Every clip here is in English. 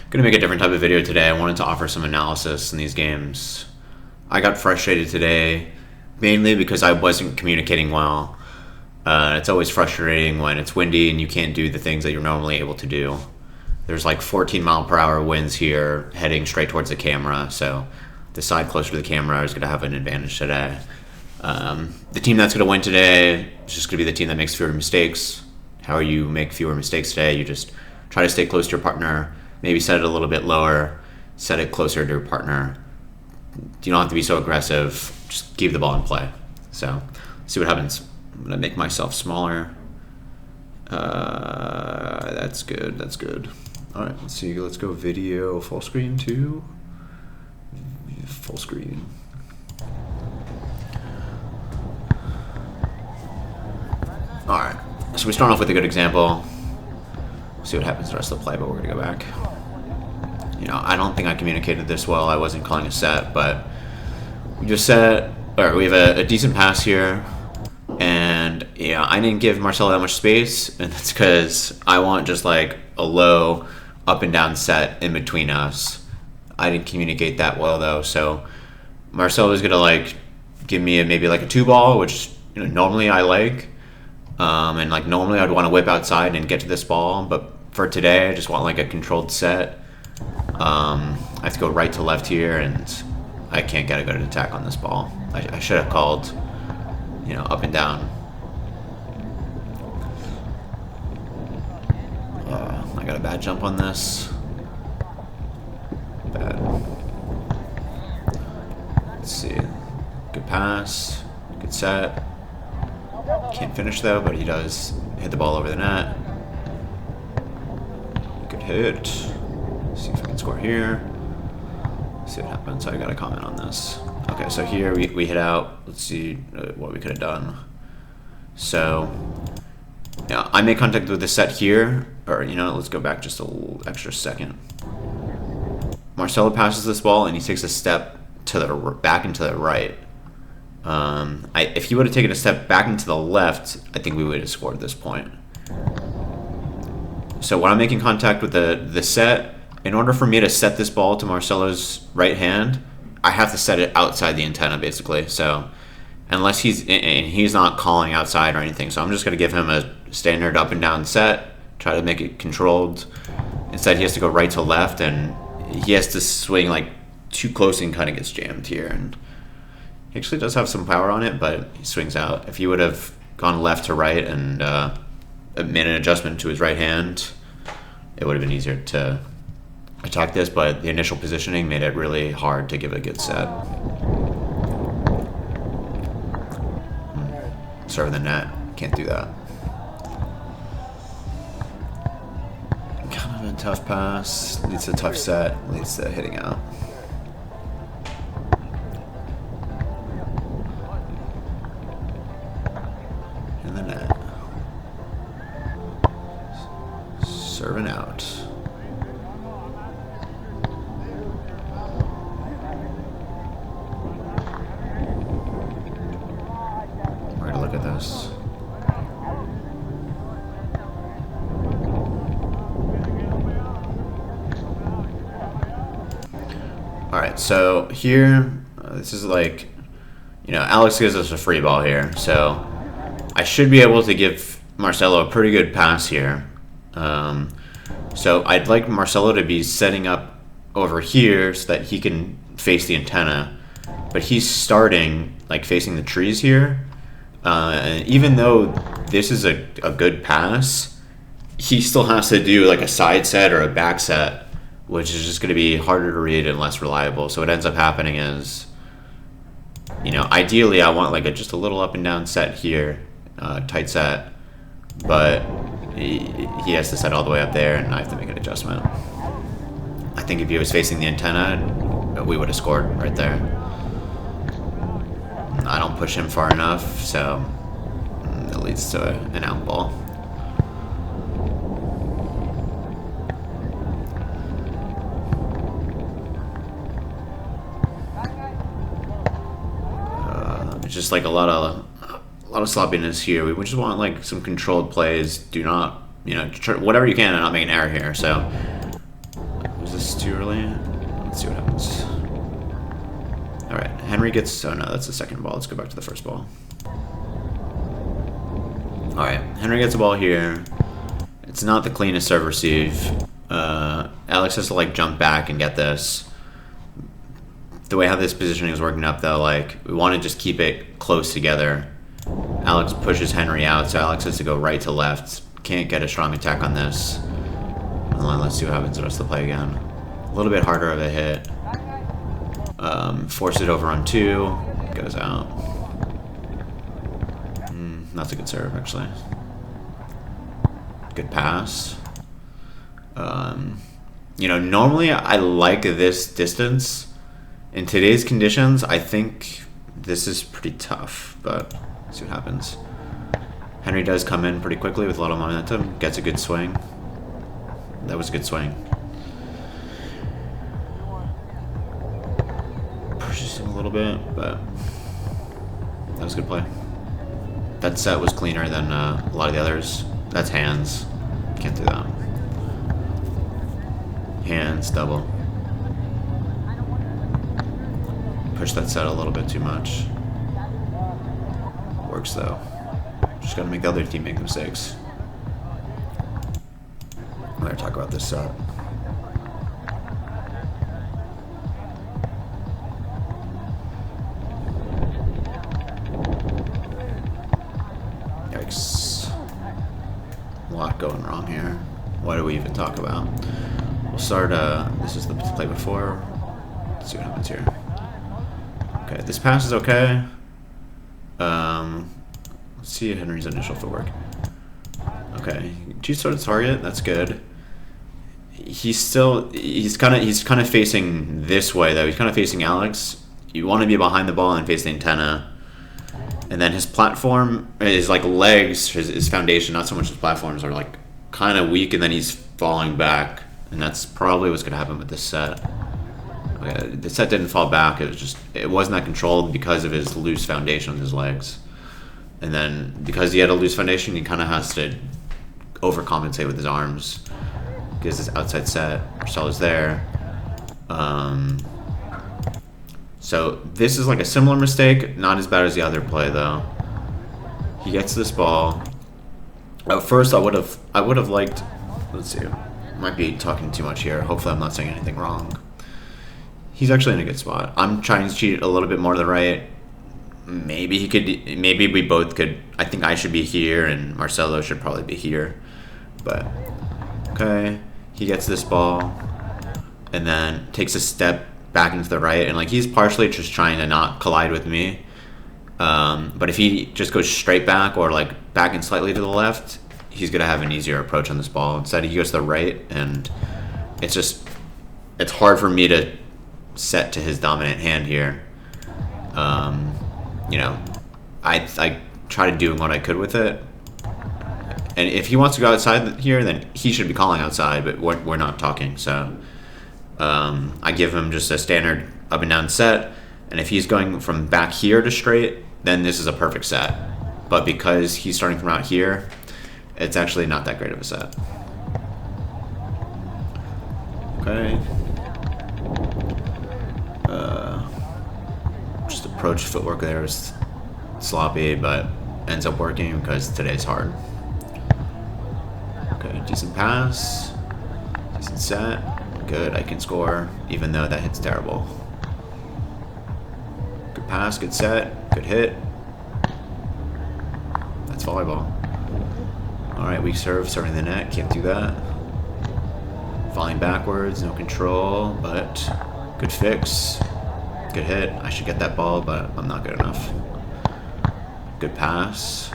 Gonna make a different type of video today. I wanted to offer some analysis in these games. I got frustrated today, mainly because I wasn't communicating well. It's always frustrating when it's windy and you can't do the things that you're normally able to do. There's like 14-mile-per-hour winds here heading straight towards the camera, so the side closer to the camera is going to have an advantage today. The team that's going to win today is just going to be the team that makes fewer mistakes. How you make fewer mistakes today, you just try to stay close to your partner, maybe set it a little bit lower, set it closer to your partner. You don't have to be so aggressive, just keep the ball in play. So, see what happens. I'm going to make myself smaller. That's good, that's good. All right, let's see, let's go video full screen to full screen. All right, so we start off with a good example. See what happens the rest of the play, but we're gonna go back. You know, I don't think I communicated this well. I wasn't calling a set, but we just set, or we have a decent pass here. And yeah, I didn't give Marcelo that much space, and that's because I want just like a low up and down set in between us. I didn't communicate that well though, so Marcelo was gonna like give me maybe like a 2-ball, which normally I like, and like normally I'd want to whip outside and get to this ball, but for today I just want like a controlled set. I have to go right to left here, and I can't get a good attack on this ball. I should have called, up and down. I got a bad jump on this. Bad. Let's see. Good pass. Good set. Can't finish though, but he does hit the ball over the net. Good hit. See if I can score here. See what happens. I got a comment on this. Okay, so here we hit out. Let's see what we could have done. So, yeah, I made contact with the set here, or let's go back just a little extra second. Marcelo passes this ball and he takes a step to the back and to the right. If he would have taken a step back into the left, I think we would have scored at this point. So when I'm making contact with the set, in order for me to set this ball to Marcelo's right hand, I have to set it outside the antenna, basically. So unless he's not calling outside or anything, so I'm just going to give him a standard up and down set, try to make it controlled. Instead, he has to go right to left, and he has to swing like too close and kind of gets jammed here. And he actually does have some power on it, but he swings out. If he would have gone left to right and made an adjustment to his right hand, it would have been easier to attack this, but the initial positioning made it really hard to give a good set. Serve the net, can't do that. Kind of a tough pass, leads to a tough set, leads to hitting out. In the net. Serving out. Look at this. Alright, so here, this is like, Alex gives us a free ball here, so I should be able to give Marcelo a pretty good pass here. So I'd like Marcelo to be setting up over here so that he can face the antenna, but he's starting like facing the trees here. Even though this is a good pass, he still has to do like a side set or a back set, which is just going to be harder to read and less reliable. So what ends up happening is, ideally I want like just a little up and down set here, tight set, but he has to set all the way up there, and I have to make an adjustment. I think if he was facing the antenna, we would have scored right there. I don't push him far enough, so it leads to an out ball. It's just like a lot of sloppiness here. We just want like some controlled plays. Do not, whatever you can and not make an error here. So there's this this too early. Let's see what happens. Alright, Henry gets... Oh no, that's the second ball. Let's go back to the first ball. Alright, Henry gets the ball here. It's not the cleanest serve receive. Alex has to like jump back and get this. The way how this positioning is working up though, like we want to just keep it close together. Alex pushes Henry out, so Alex has to go right to left. Can't get a strong attack on this. And then let's see what happens the rest of the play again. A little bit harder of a hit. Force it over on 2. Goes out. That's a good serve, actually. Good pass. You know, normally I like this distance. In today's conditions, I think this is pretty tough, but let's see what happens. Henry does come in pretty quickly with a lot of momentum. Gets a good swing. That was a good swing. Pushes him a little bit, but that was a good play. That set was cleaner than a lot of the others. That's hands. Can't do that. Hands, double. Push that set a little bit too much. Works though. Just gotta make the other team make mistakes. I'm gonna talk about this set. Yikes. A lot going wrong here. What do we even talk about? We'll start, this is the play before. Let's see what happens here. Okay, this pass is okay. Let's see Henry's initial footwork. Okay, cheats toward the target. That's good. He's kind of facing this way though. He's kind of facing Alex. You want to be behind the ball and face the antenna. And then his platform, his like legs, his foundation, not so much his platforms, are like kind of weak, and then he's falling back. And that's probably what's gonna happen with this set. Okay, the set didn't fall back. It wasn't that controlled because of his loose foundation with his legs. And then because he had a loose foundation, he kind of has to overcompensate with his arms. Because his outside set, Marcelo's there. So this is like a similar mistake, not as bad as the other play though. He gets this ball. At first, I would have liked. Let's see. Might be talking too much here. Hopefully, I'm not saying anything wrong. He's actually in a good spot. I'm trying to cheat a little bit more to the right. Maybe he could. Maybe we both could. I think I should be here, and Marcelo should probably be here. But okay, he gets this ball, and then takes a step back into the right, and like he's partially just trying to not collide with me. But if he just goes straight back or like back and slightly to the left, he's gonna have an easier approach on this ball. Instead, he goes to the right, and it's hard for me to set to his dominant hand here. You know, I tried doing what I could with it, and if he wants to go outside here, then he should be calling outside, but we're not talking. So I give him just a standard up and down set, and if he's going from back here to straight, then this is a perfect set. But because he's starting from out here, it's actually not that great of a set. Okay. Just approach footwork there is sloppy, but ends up working because today's hard. Okay, decent pass. Decent set. Good, I can score, even though that hit's terrible. Good pass, good set, good hit. That's volleyball. Alright, weak serve, serving the net, can't do that. Falling backwards, no control, but good fix. Good hit. I should get that ball, but I'm not good enough. Good pass.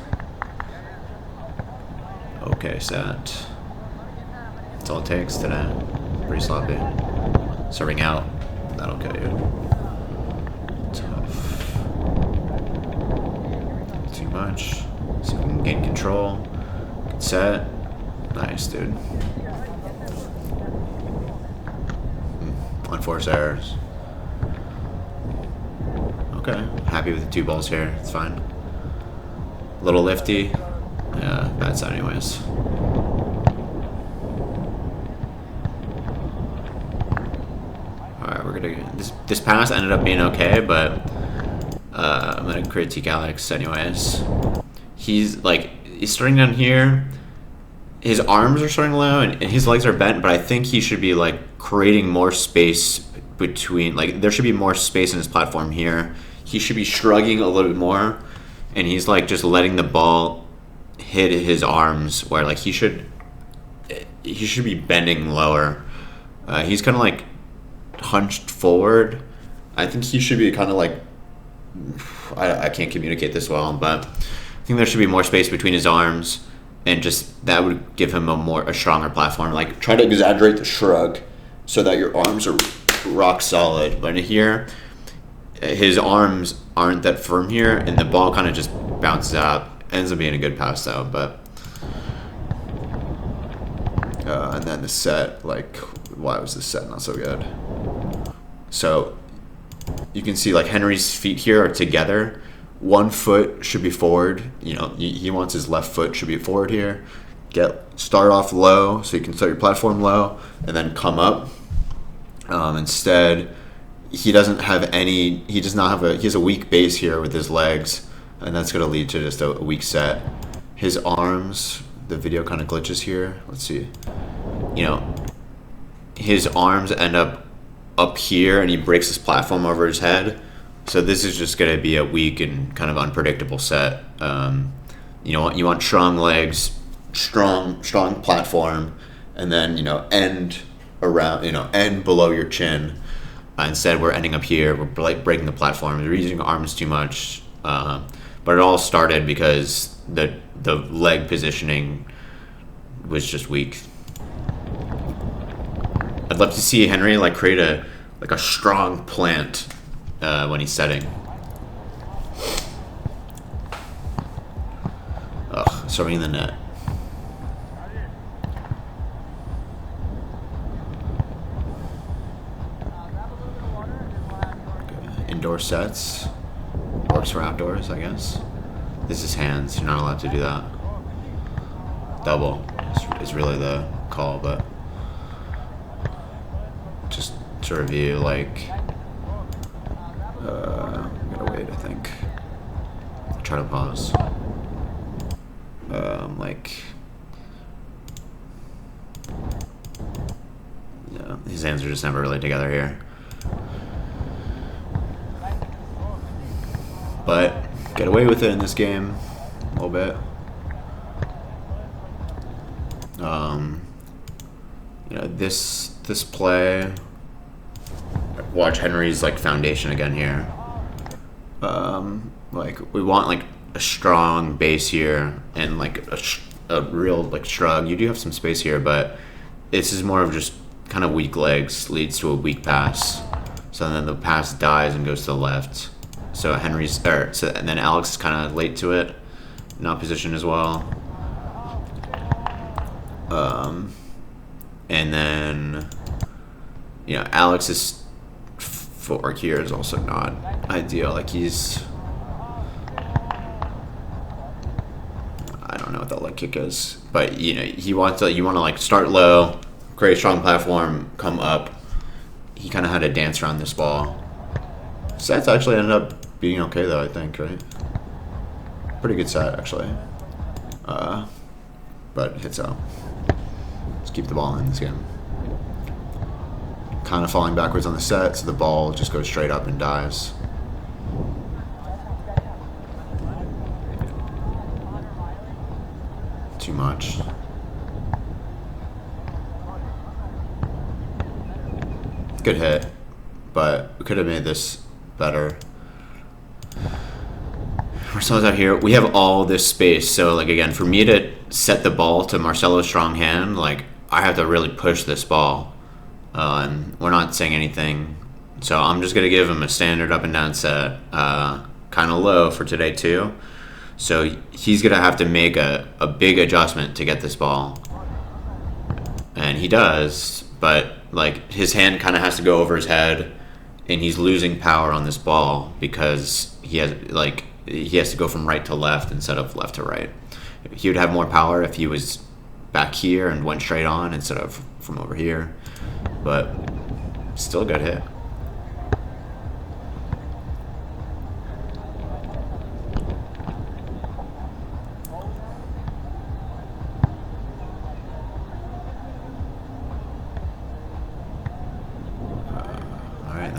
Okay, set. That's all it takes today. Pretty sloppy. Serving out, that'll kill you. Tough. Too much. See if we can gain control. Good set. Nice, dude. Unforced errors. Okay, happy with the 2 balls here. It's fine. A little lifty. Yeah, bad set anyways. we're gonna this pass ended up being okay, but I'm gonna critique Alex anyways. He's starting down here. His arms are starting low and his legs are bent, but I think he should be like creating more space between, like there should be more space in his platform here. He should be shrugging a little bit more, and he's like just letting the ball hit his arms where like he should be bending lower. He's kind of like hunched forward. I think he should be kind of like, I can't communicate this well, but I think there should be more space between his arms, and just that would give him a stronger platform. Like try to exaggerate the shrug so that your arms are rock solid. But here, his arms aren't that firm here, and the ball kind of just bounces out. Ends up being a good pass though, but and then the set, like why was the set not so good? So you can see like Henry's feet here are together. One foot should be forward. You know, he wants his left foot should be forward here. Start off low, so you can start your platform low, and then come up. Instead, he doesn't have any. He does not have he has a weak base here with his legs, and that's going to lead to just a weak set. His arms, the video kind of glitches here. Let's see. You know, his arms end up here, and he breaks his platform over his head. So this is just going to be a weak and kind of unpredictable set. You know, you want strong legs, strong platform, and then end around, end below your chin. Instead, we're ending up here. We're like breaking the platform. We're using arms too much, but it all started because the leg positioning was just weak. I'd love to see Henry like create a strong plant when he's setting. Serving in the net. Okay. Indoor sets. Works for outdoors, I guess. This is hands. You're not allowed to do that. Double is really the call, but just to review, like, I'm gonna wait, I think. Try to pause. Yeah, his hands are just never really together here. But get away with it in this game a little bit. This play. Watch Henry's like foundation again here. Like we want like a strong base here and like a real like shrug. You do have some space here, but this is more of just kind of weak legs leads to a weak pass. So then the pass dies and goes to the left. So and then Alex is kind of late to it, not positioned as well. And then Alex's footwork here is also not ideal. Like I don't know what that leg kick is, but you want to like start low, create a strong platform, come up. He kind of had to dance around this ball. Sets actually ended up being okay though, I think, right? Pretty good set actually. But hits out. Let's keep the ball in this game. Kind of falling backwards on the set, so the ball just goes straight up and dies. Too much. Good hit, but we could have made this better. Marcelo's out here. We have all this space, so like again, for me to set the ball to Marcelo's strong hand, like I have to really push this ball. And we're not saying anything, so I'm just gonna give him a standard up and down set, kind of low for today too. So he's gonna have to make a big adjustment to get this ball, and he does. But like his hand kind of has to go over his head, and he's losing power on this ball because he has to go from right to left instead of left to right. He would have more power if he was back here and went straight on instead of from over here. But still a good hit.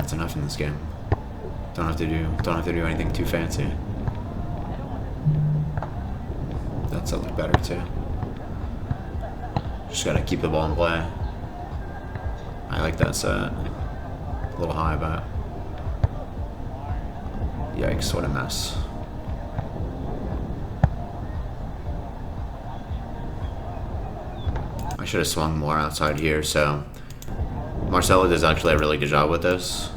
That's enough in this game. Don't have to do anything too fancy. That's a look better too. Just gotta keep the ball in play. I like that set. A little high, but yikes, what a mess. I should have swung more outside here, so Marcelo does actually a really good job with this.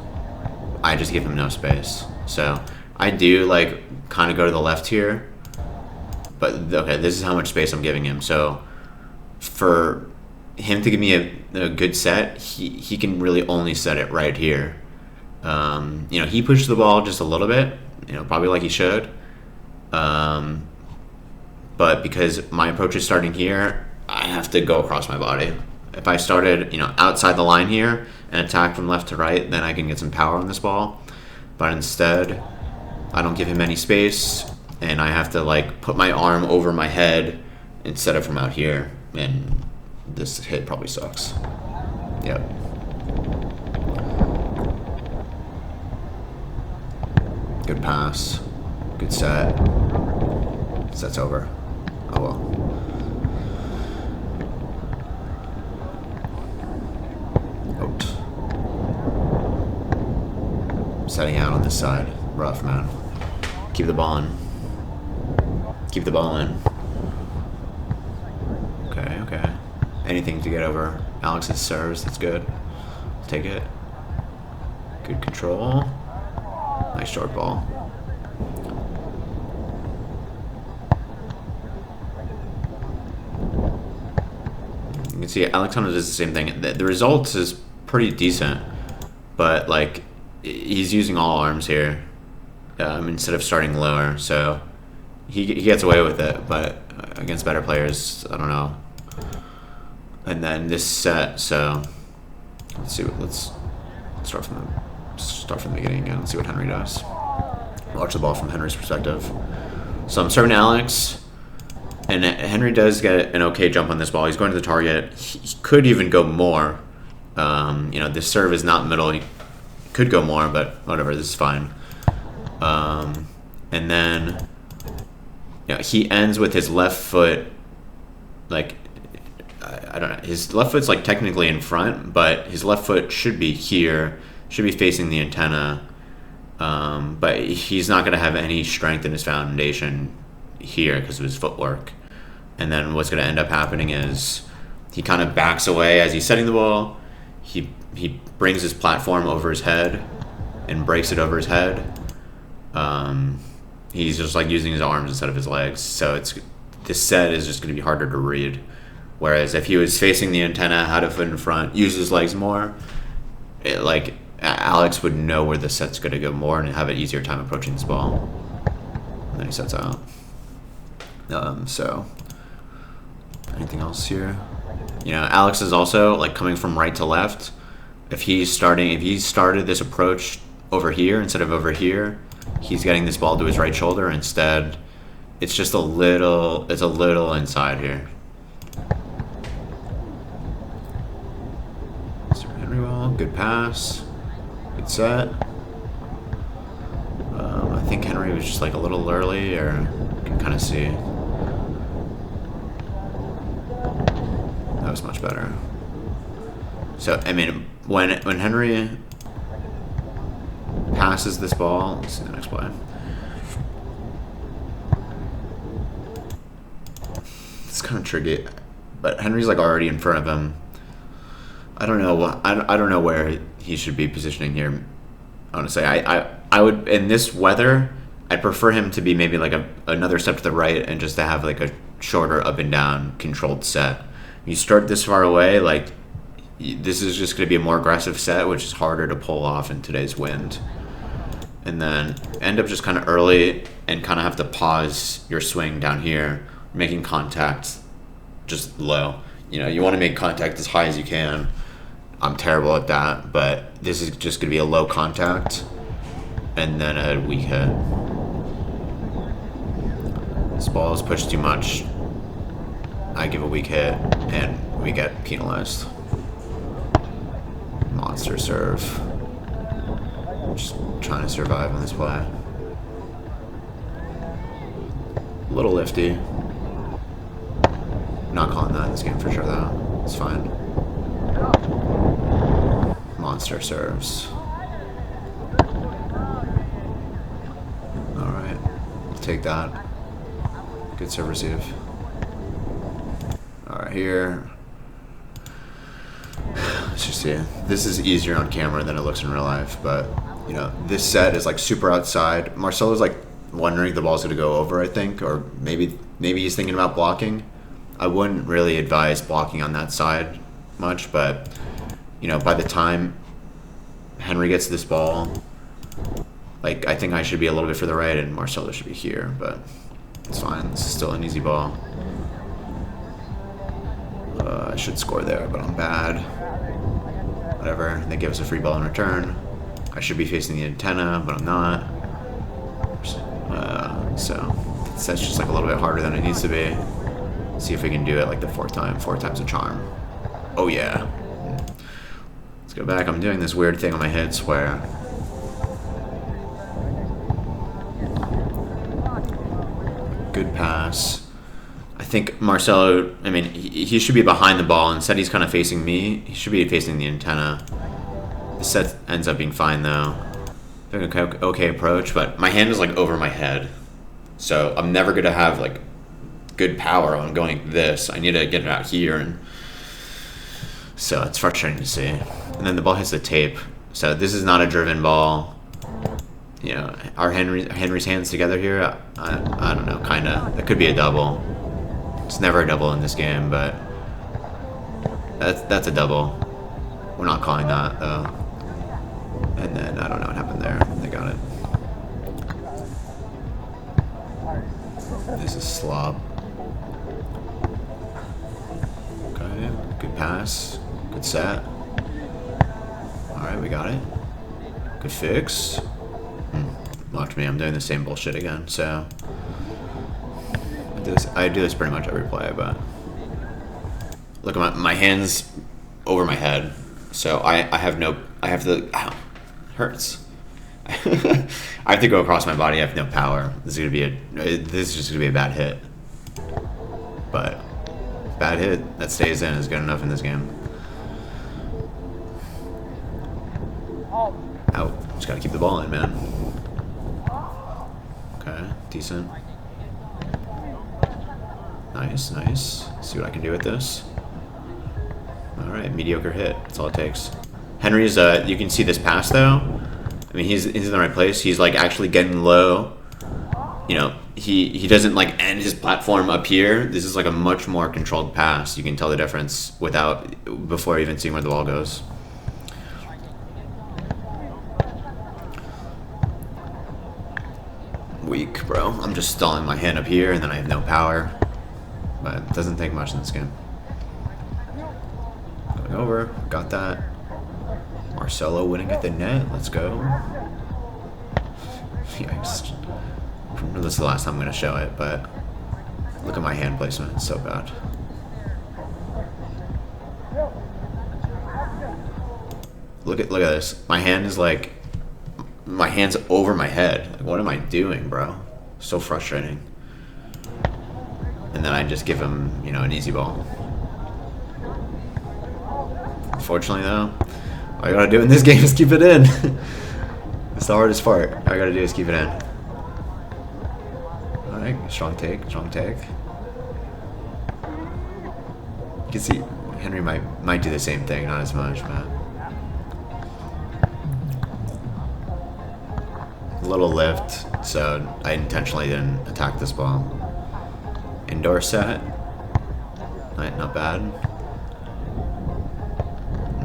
I just give him no space. So I do like kind of go to the left here, but okay, this is how much space I'm giving him. So for him to give me a good set, he can really only set it right here. You know, he pushed the ball just a little bit, you know, probably like he should. But because my approach is starting here, I have to go across my body. If I started, you know, outside the line here and attack from left to right, then I can get some power on this ball. But instead, I don't give him any space, and I have to like put my arm over my head instead of from out here, and this hit probably sucks. Yep. Good pass. Good set. Set's over. Oh well. Setting out on this side. Rough, man. Keep the ball in. Keep the ball in. Okay, okay. Anything to get over Alex's serves, that's good. I'll take it. Good control. Nice short ball. You can see Alex+Henry does the same thing. The results is pretty decent, but like he's using all arms here instead of starting lower, so he gets away with it. But against better players, I don't know. And then this set, so let's see. Let's start from the beginning again and see what Henry does. Watch the ball from Henry's perspective. So I'm serving Alex, and Henry does get an okay jump on this ball. He's going to the target. He could even go more. You know, this serve is not middle. He could go more, but whatever. This is fine. And then, you know, he ends with his left foot, like, I don't know. His left foot's like technically in front, but his left foot should be here, should be facing the antenna. But he's not going to have any strength in his foundation here because of his footwork. And then what's going to end up happening is he kind of backs away as he's setting the ball. He brings his platform over his head and breaks it over his head. He's just like using his arms instead of his legs. So this set is just going to be harder to read. Whereas if he was facing the antenna, had a foot in front, used his legs more, like Alex would know where the set's going to go more and have an easier time approaching this ball. And then he sets out. So anything else here? You know, Alex is also like coming from right to left. If he started this approach over here instead of over here, he's getting this ball to his right shoulder. Instead, it's just a little inside here. Henry ball, good pass, good set. I think Henry was just like a little early, or you can kind of see. That was much better. So, I mean, when Henry passes this ball, let's see the next play. It's kind of tricky, but Henry's like already in front of him. I don't know. I don't know where he should be positioning here. Honestly, I would, in this weather, I'd prefer him to be maybe like another step to the right and just to have like a shorter up and down controlled set. You start this far away, like this is just going to be a more aggressive set, which is harder to pull off in today's wind. And then end up just kind of early and kind of have to pause your swing down here, making contact just low. You know, you want to make contact as high as you can. I'm terrible at that, but this is just going to be a low contact and then a weak hit. This ball is pushed too much. I give a weak hit and we get penalized. Monster serve. Just trying to survive on this play. A little lifty. Not calling that in this game for sure though. It's fine. Monster serves. Alright. Take that. Good serve receive. Alright, here. Let's just see. This is easier on camera than it looks in real life, but you know, this set is like super outside. Marcelo's like wondering if the ball's gonna go over, I think, or maybe he's thinking about blocking. I wouldn't really advise blocking on that side much, but you know, by the time Henry gets this ball, like I think I should be a little bit further right and Marcelo should be here, but it's fine. This is still an easy ball. I should score there, but I'm bad. Whatever. They give us a free ball in return. I should be facing the antenna, but I'm not. So that's just like a little bit harder than it needs to be. See if we can do it like the fourth time. 4 times a charm. Oh yeah. Let's go back. I'm doing this weird thing on my hips where good pass. I think Marcelo, I mean, he should be behind the ball. Instead, he's kind of facing me. He should be facing the antenna. The set ends up being fine, though. Okay approach, but my hand is, like, over my head. So I'm never going to have, like, good power on going this. I need to get it out here. And so it's frustrating to see. And then the ball hits the tape. So this is not a driven ball. You know, are Henry's hands together here? I don't know, kind of. That could be a double. It's never a double in this game, but that's a double. We're not calling that, though. And then, I don't know what happened there. They got it. This is slob. Okay, good pass. Good set. Alright, we got it. Good fix. Watch me, I'm doing the same bullshit again, so I do this pretty much every play, but look at my hands over my head, so I have to, ow, hurts. I have to go across my body. I have no power. This is just gonna be a bad hit, but bad hit that stays in is good enough in this game. Out. Just gotta keep the ball in, man. Okay, decent. Nice, nice. See what I can do with this. Alright, mediocre hit. That's all it takes. Henry's, you can see this pass, though. I mean, he's in the right place. He's, like, actually getting low. You know, he doesn't, like, end his platform up here. This is, like, a much more controlled pass. You can tell the difference before even seeing where the ball goes. Weak, bro. I'm just stalling my hand up here, and then I have no power. But it doesn't take much in this game. Going over. Got that. Marcelo winning at the net. Let's go. Yikes. This is the last time I'm going to show it, but look at my hand placement. It's so bad. Look at this. My hand is like... My hand's over my head. Like, what am I doing, bro? So frustrating. And then I just give him, you know, an easy ball. Unfortunately, though, all I gotta do in this game is keep it in. It's the hardest part. All I gotta do is keep it in. All right, strong take, strong take. You can see Henry might do the same thing, not as much, man. A little lift, so I intentionally didn't attack this ball. Indoor set. Not bad.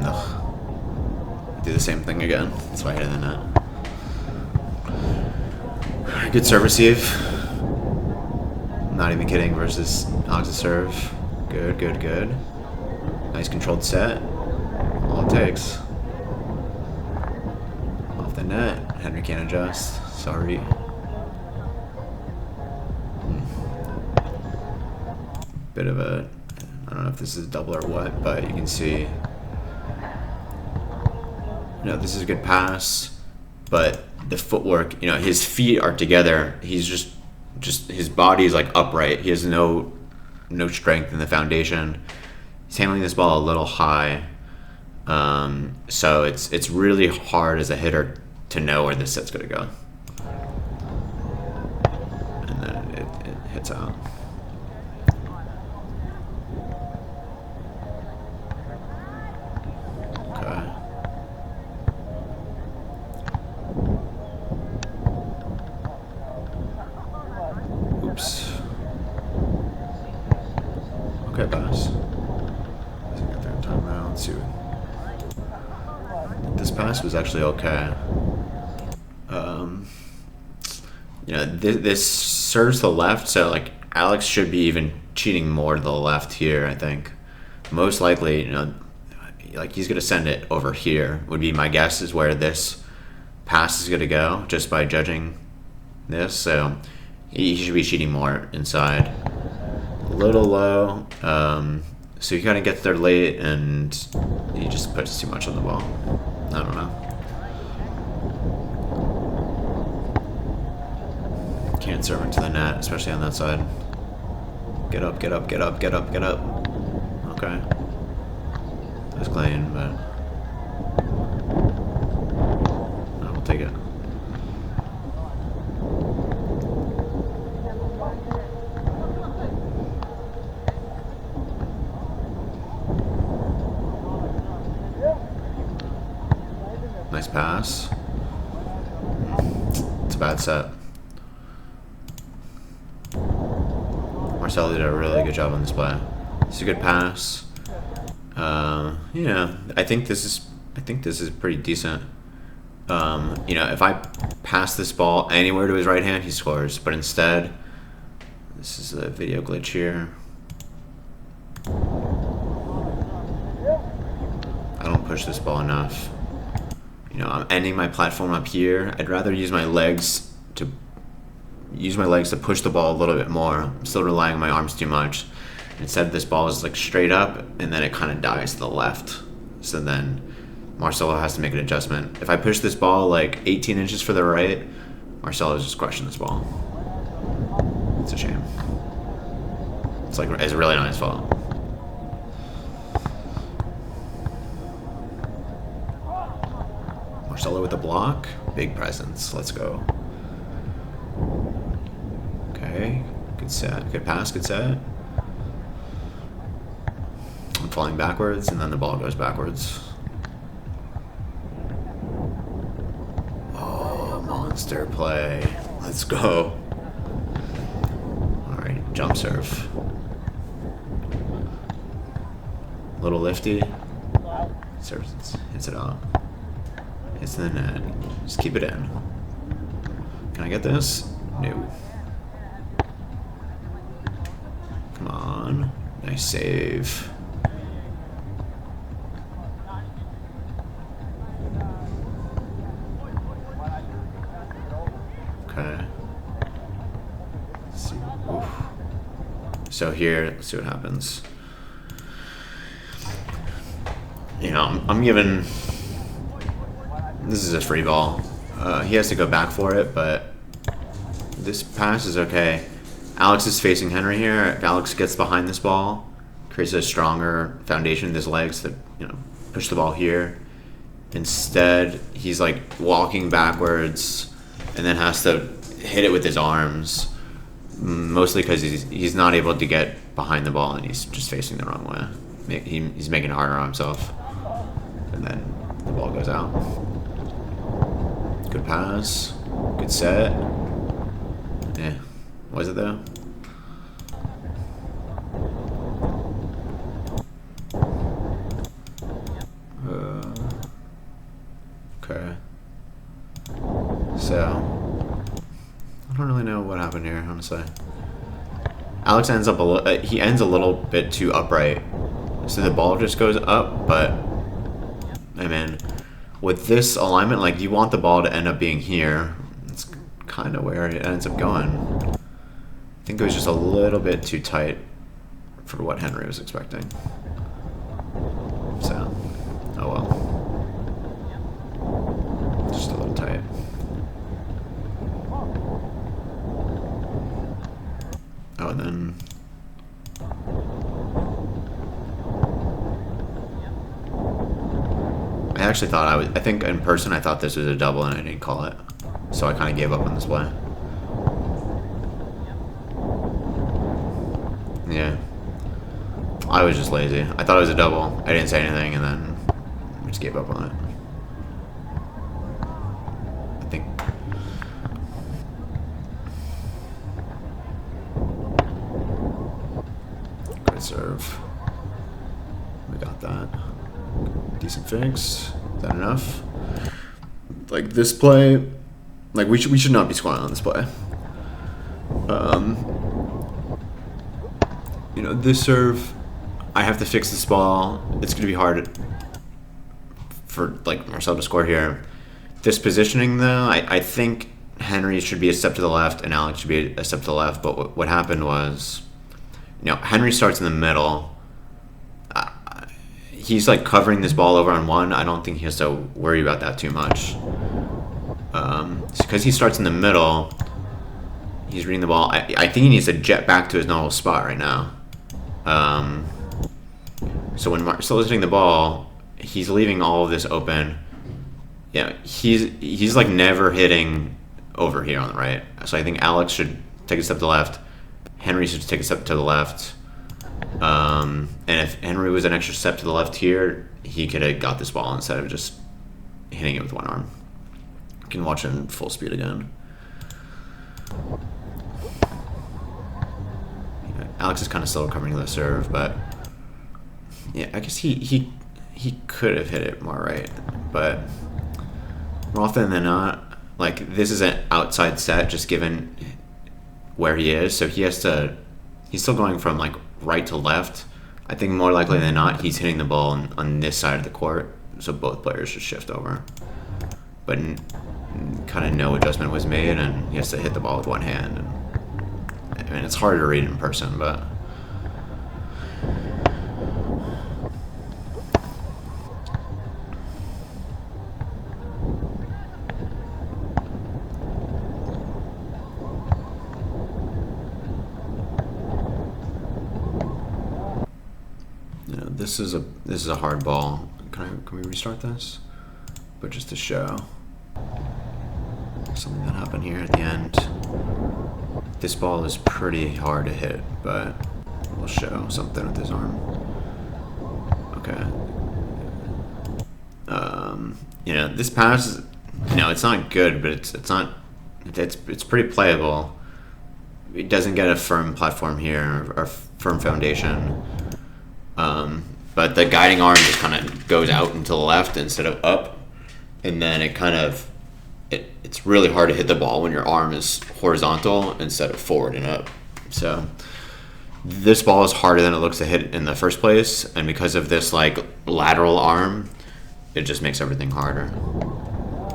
Ugh. Do the same thing again. That's why I hit in the net. Good serve receive. Not even kidding versus Alex serve. Good, good, good. Nice controlled set. All it takes. Off the net. Henry can't adjust. Sorry. Bit of a... I don't know if this is double or what, but you can see... You know, this is a good pass. but the footwork, his feet are together. He's just his body is like upright. He has no strength in the foundation. He's handling this ball a little high, so it's really hard as a hitter to know where this set's gonna go, and then it hits out. Okay. Oops. Okay, pass. Let's see. This pass was actually okay. This serves the left, so like Alex should be even cheating more to the left here. I think most likely, like he's gonna send it over here. Would be my guess is where this pass is gonna go, just by judging this. So he should be cheating more inside. A little low. So he kind of gets there late, and he just puts too much on the ball. I don't know. Can't serve into the net, especially on that side. Get up, get up, get up, get up, get up. Okay. That's clean, but I will take it. Nice pass. It's a bad set. Marcelo did a really good job on this play. It's a good pass. I think this is pretty decent. If I pass this ball anywhere to his right hand, he scores. But instead, this is a video glitch here. I don't push this ball enough. I'm ending my platform up here. I'd rather use my legs to push the ball a little bit more. I'm still relying on my arms too much. Instead, this ball is like straight up, and then it kind of dies to the left. So then Marcelo has to make an adjustment. If I push this ball like 18 inches for the right, Marcelo is just crushing this ball. It's a shame. It's really not his fault. Marcelo with the block. Big presence. Let's go. Okay. Good set. Good pass. Good set. I'm falling backwards, and then the ball goes backwards. Oh, monster play. Let's go. Alright, jump serve. Little lifty. Serves, hits it out. Hits the net. Just keep it in. Can I get this? No. Come on. Nice save. Okay. Let's see. Oof. So here, let's see what happens. I'm giving. This is a free ball. He has to go back for it, but this pass is okay. Alex is facing Henry here. If Alex gets behind this ball, creates a stronger foundation in his legs to, push the ball here. Instead, he's like walking backwards and then has to hit it with his arms, mostly because he's not able to get behind the ball and he's just facing the wrong way. He's making it harder on himself, and then the ball goes out. Good pass. Good set. Yeah. Was it though? Okay. So I don't really know what happened here, honestly. Alex ends up he ends a little bit too upright, so the ball just goes up. But I mean, with this alignment, like you want the ball to end up being here. It's kind of where it ends up going. I think it was just a little bit too tight for what Henry was expecting. So, oh well. Just a little tight. actually thought I think in person I thought this was a double and I didn't call it. So I kind of gave up on this play. Yeah. I was just lazy. I thought it was a double. I didn't say anything and then I just gave up on it. I think. Good serve. We got that. Decent fix. Is that enough? Like this play, like we should not be scoring on this play. You know, this serve, I have to fix this ball. It's going to be hard for like Marcelo to score here. This positioning though, I think Henry should be a step to the left and Alex should be a step to the left. But what happened was, you know, Henry starts in the middle. He's like covering this ball over on one. I don't think he has to worry about that too much. Because he starts in the middle, he's reading the ball. I think he needs to jet back to his normal spot right now. So when Marcelo's hitting the ball, he's leaving all of this open. Yeah, he's like never hitting over here on the right. So I think Alex should take a step to the left. Henry should take a step to the left. And if Henry was an extra step to the left here, he could have got this ball instead of just hitting it with one arm. You can watch it in full speed again. Yeah, Alex is kind of still recovering the serve, but yeah, I guess he could have hit it more right, but more often than not, like this is an outside set just given where he is, so he's still going from like right to left. I think more likely than not he's hitting the ball on this side of the court, so both players should shift over, but kind of no adjustment was made and he has to hit the ball with one hand. And I mean, it's hard to read in person, but this is a hard ball. Can we restart this? But just to show something that happened here at the end. This ball is pretty hard to hit, but we'll show something with his arm. Okay. You know, this pass, you know, it's not good, but it's pretty playable. It doesn't get a firm platform here or firm foundation. But the guiding arm just kind of goes out and to the left instead of up, and then it's really hard to hit the ball when your arm is horizontal instead of forward and up. So this ball is harder than it looks to hit in the first place, and because of this like lateral arm, it just makes everything harder.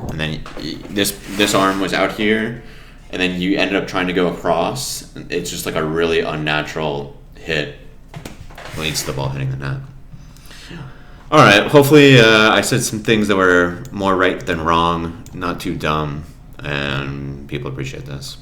And then this arm was out here, and then you ended up trying to go across. It's just like a really unnatural hit. Leads to the ball hitting the net. All right, hopefully I said some things that were more right than wrong, not too dumb, and people appreciate this.